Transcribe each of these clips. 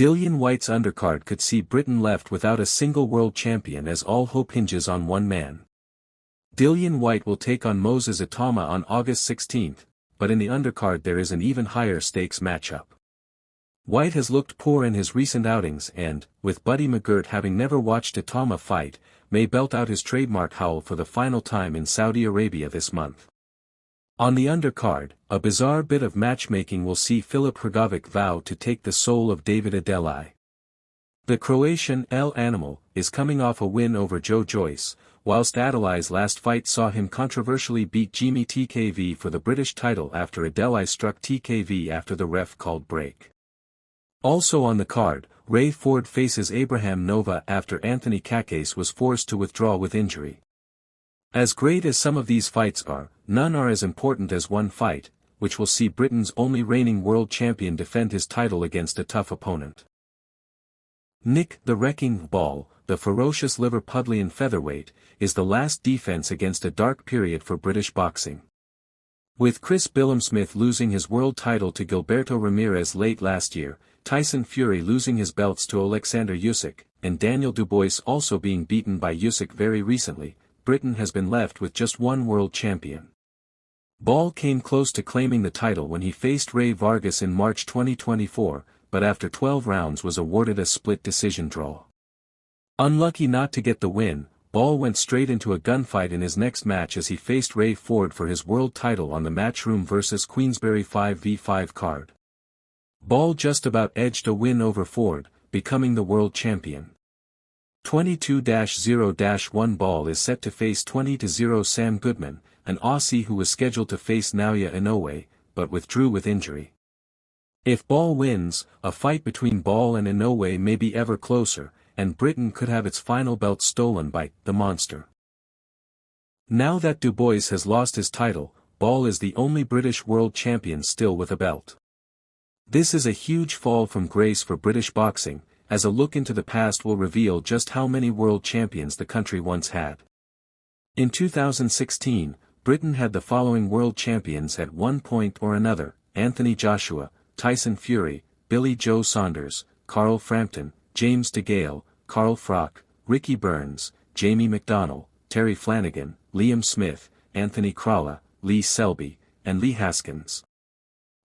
Dillian Whyte's undercard could see Britain left without a single world champion as all hope hinges on one man. Dillian Whyte will take on Moses Itama on August 16, but in the undercard there is an even higher stakes matchup. Whyte has looked poor in his recent outings and, with Buddy McGirt having never watched Itama fight, may belt out his trademark howl for the final time in Saudi Arabia this month. On the undercard, a bizarre bit of matchmaking will see Filip Hrgovic vow to take the soul of David Adelaide. The Croatian El Animal is coming off a win over Joe Joyce, whilst Adelaide's last fight saw him controversially beat Jimmy TKV for the British title after Adelaide struck TKV after the ref called break. Also on the card, Ray Ford faces Abraham Nova after Anthony Kakase was forced to withdraw with injury. As great as some of these fights are, none are as important as one fight, which will see Britain's only reigning world champion defend his title against a tough opponent. Nick the Wrecking Ball, the ferocious Liverpudlian featherweight, is the last defense against a dark period for British boxing. With Chris Billam-Smith losing his world title to Gilberto Ramirez late last year, Tyson Fury losing his belts to Alexander Usyk, and Daniel Dubois also being beaten by Usyk very recently, Britain has been left with just one world champion. Ball came close to claiming the title when he faced Ray Vargas in March 2024, but after 12 rounds was awarded a split decision draw. Unlucky not to get the win, Ball went straight into a gunfight in his next match as he faced Ray Ford for his world title on the Matchroom vs Queensberry 5v5 card. Ball just about edged a win over Ford, becoming the world champion. 22-0-1 Ball is set to face 20-0 Sam Goodman, an Aussie who was scheduled to face Naoya Inoue, but withdrew with injury. If Ball wins, a fight between Ball and Inoue may be ever closer, and Britain could have its final belt stolen by the Monster. Now that Dubois has lost his title, Ball is the only British world champion still with a belt. This is a huge fall from grace for British boxing, as a look into the past will reveal just how many world champions the country once had. In 2016, Britain had the following world champions at one point or another: Anthony Joshua, Tyson Fury, Billy Joe Saunders, Carl Frampton, James DeGale, Carl Froch, Ricky Burns, Jamie McDonnell, Terry Flanagan, Liam Smith, Anthony Crowla, Lee Selby, and Lee Haskins.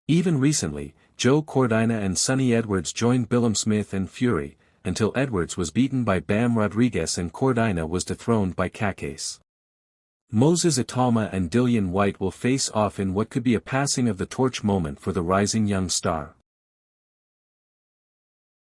Even recently, Joe Cordina and Sonny Edwards joined Billam-Smith and Fury, until Edwards was beaten by Bam Rodriguez and Cordina was dethroned by Kakase. Moses Itama and Dillian Whyte will face off in what could be a passing of the torch moment for the rising young star.